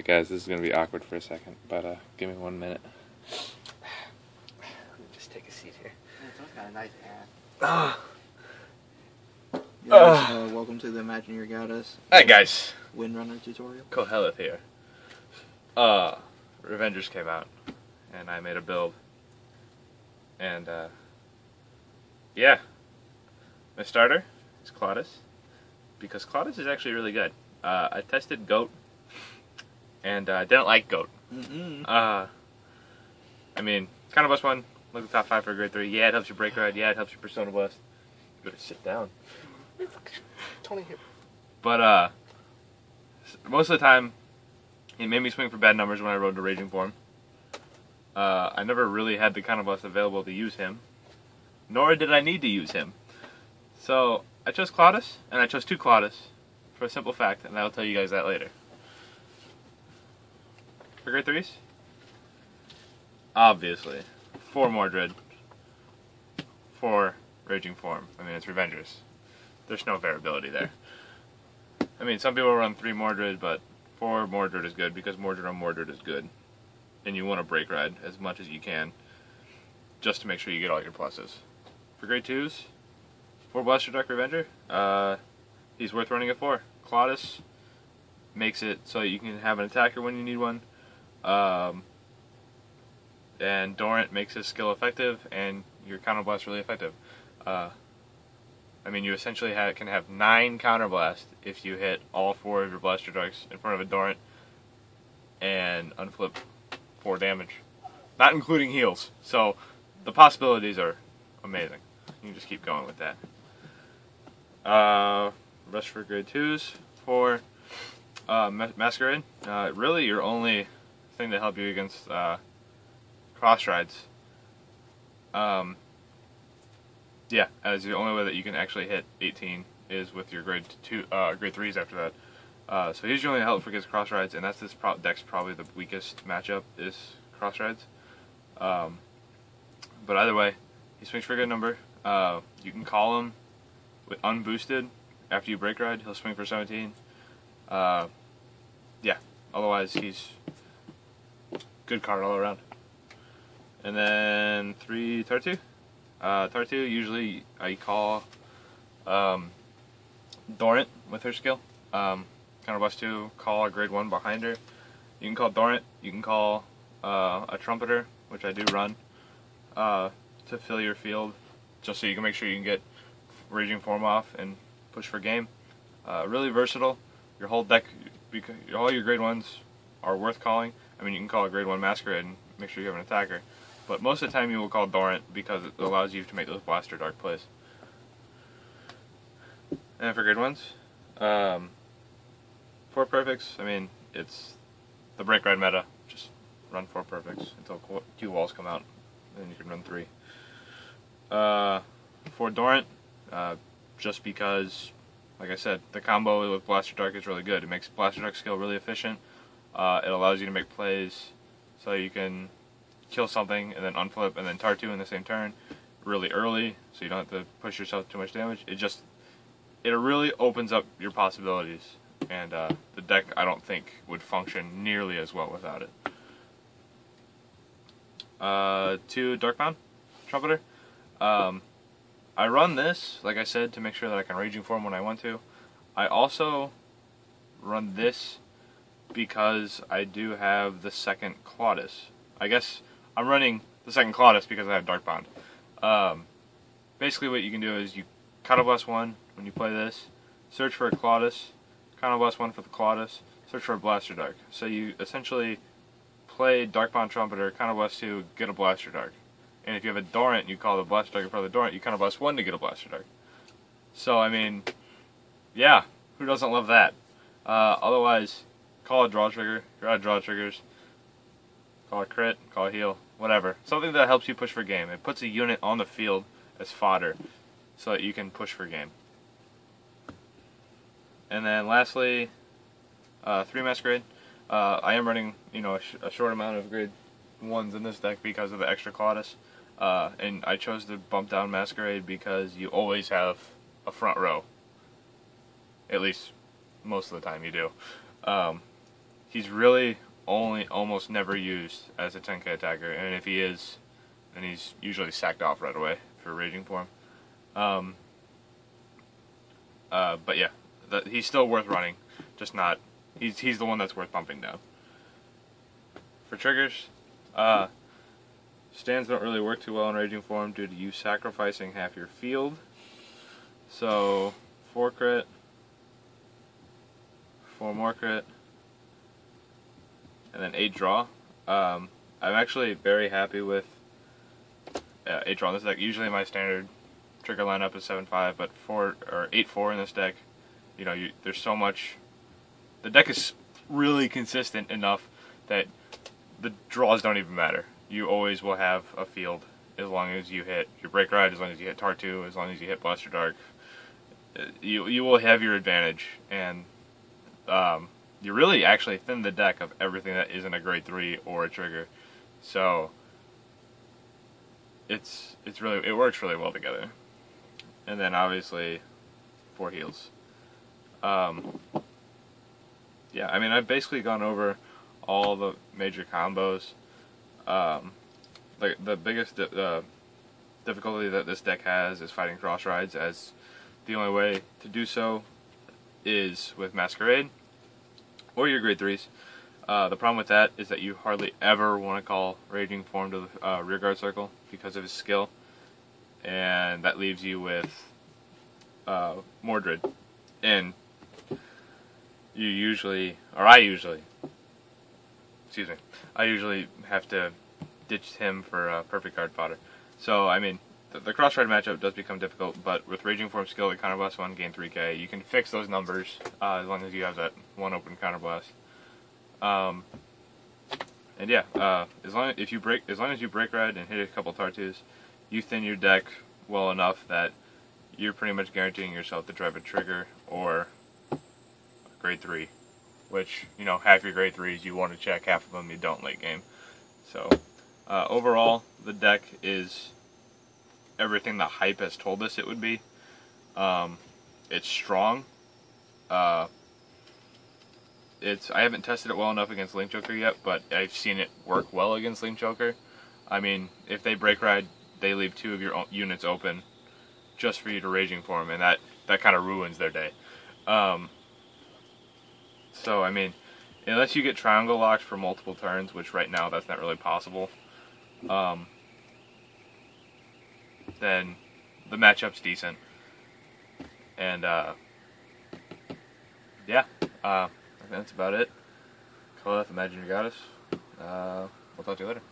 guys, this is going to be awkward for a second, but give me 1 minute. Let me just take a seat here. It's got a nice hat. Ah. Welcome to the Imagineyourgoddess. Hi guys. Windrunner tutorial. Qoheleth here. Revengers came out, and I made a build. And, yeah. My starter is Qoheleth, because Qoheleth is actually really good. I tested Goat, and I didn't like Goat. I mean, kind of bust one. Look at the top 5 for grade 3. Yeah, it helps you break ride. Yeah, it helps you persona blast. You better sit down. Tony here. But most of the time, it made me swing for bad numbers when I rode the Raging form. I never really had the kind of blast available to use him, nor did I need to use him. So I chose Qoheleth, and I chose 2 Qoheleths for a simple fact, and I'll tell you guys that later. For grade 3s, obviously, 4 Mordred, 4 Raging form. I mean, it's Revengers. There's no variability there. I mean, some people run 3 Mordred, but 4 Mordred is good because Mordred on Mordred is good. And you want to break ride as much as you can just to make sure you get all your pluses. For grade 2s, 4 Blaster Dark Revenger. He's worth running at 4. Qoheleth makes it so you can have an attacker when you need one. And Dorant makes his skill effective and your counterblast really effective. I mean, you essentially can have 9 counterblast if you hit all 4 of your Blaster Darks in front of a Dorant and unflip 4 damage. Not including heals. So the possibilities are amazing. You can just keep going with that. Rest for grade 2s. For Masquerade, really your only thing to help you against cross rides. Yeah, as the only way that you can actually hit 18 is with your grade 3s after that. So he's your only help for against cross rides, and that's this deck's probably the weakest matchup is cross rides. But either way, he swings for a good number. You can call him with unboosted after you break ride. He'll swing for 17. Yeah, otherwise he's good card all around. And then 3 Tartu. Tartu, usually I call Dorant with her skill. Counterblast 2, call a grade 1 behind her. You can call Dorant, you can call a Trumpeter, which I do run, to fill your field, just so you can make sure you can get Raging form off and push for game. Really versatile. Your whole deck, all your grade 1s are worth calling. I mean, you can call a grade 1 Masquerade and make sure you have an attacker. But most of the time you will call Dorant because it allows you to make those Blaster Dark plays. And for grade 1s, 4 Perfects. I mean, it's the break ride meta. Just run 4 Perfects until 2 walls come out, and then you can run 3. For Dorant, just because, like I said, the combo with Blaster Dark is really good. It makes Blaster Dark skill really efficient. It allows you to make plays so you can kill something and then unflip and then Tartu in the same turn really early, so you don't have to push yourself too much damage. It really opens up your possibilities, and the deck I don't think would function nearly as well without it. 2 Darkbound Trumpeter. I run this, like I said, to make sure that I can Raging form when I want to. I also run this because I do have the second Qoheleth. I guess I'm running the second Qoheleth because I have Darkbound. Basically what you can do is you counterblast 1 when you play this, search for a Qoheleth, counterblast 1 for the Qoheleth, search for a Blaster Dark. So you essentially play Darkbound Trumpeter, counterblast 2, get a Blaster Dark. And if you have a Dorant, you call the Blaster Dark in front of the Dorant, you counterblast 1 to get a Blaster Dark. So, I mean, yeah, who doesn't love that? Otherwise, call a draw trigger. If you're out of draw triggers, call a crit, call a heal, whatever. Something that helps you push for game. It puts a unit on the field as fodder so that you can push for game. And then lastly, 3 Masquerade. I am running, a short amount of grade 1s in this deck because of the extra Qoheleth. And I chose to bump down Masquerade because you always have a front row. At least most of the time you do. he's really only almost never used as a 10k attacker, and if he is, then he's usually sacked off right away for Raging Form. But yeah, he's still worth running, just not. He's the one that's worth bumping down. For triggers, stands don't really work too well in Raging Form due to you sacrificing half your field. So 4 crit, 4 more crit, and then 8 draw. I'm actually very happy with 8 draw in this deck. Usually my standard trigger lineup is 7-5, but 8-4 in this deck. You know, there's so much. The deck is really consistent enough that the draws don't even matter. You always will have a field as long as you hit your Break Ride, as long as you hit Tartu, as long as you hit Blaster Dark. You will have your advantage, and you really actually thin the deck of everything that isn't a grade 3 or a trigger. So it works really well together. And then obviously 4 heals. Yeah, I mean, I've basically gone over all the major combos. Like the biggest difficulty that this deck has is fighting cross rides, as the only way to do so is with Masquerade or your grade 3s. The problem with that is that you hardly ever want to call Raging Form to the rearguard circle because of his skill, and that leaves you with Mordred, and I usually have to ditch him for perfect card fodder. So I mean, the cross ride matchup does become difficult, but with Raging Form skill at Counterblast 1, gain 3k, you can fix those numbers as long as you have that one open Counterblast. And yeah, as long as you break ride and hit a couple Tartus, you thin your deck well enough that you're pretty much guaranteeing yourself to drive a trigger or a grade 3, which, you know, half your grade 3s you want to check, half of them you don't late game. So overall, the deck is everything the hype has told us it would be. It's strong. I haven't tested it well enough against Link Joker yet, but I've seen it work well against Link Joker. I mean, if they break ride, they leave 2 of your units open just for you to Raging Form, and that kind of ruins their day. So, I mean, unless you get triangle locked for multiple turns, which right now that's not really possible, then the matchup's decent. And, yeah, I think that's about it. Qoheleth, Imagineyourgoddess. We'll talk to you later.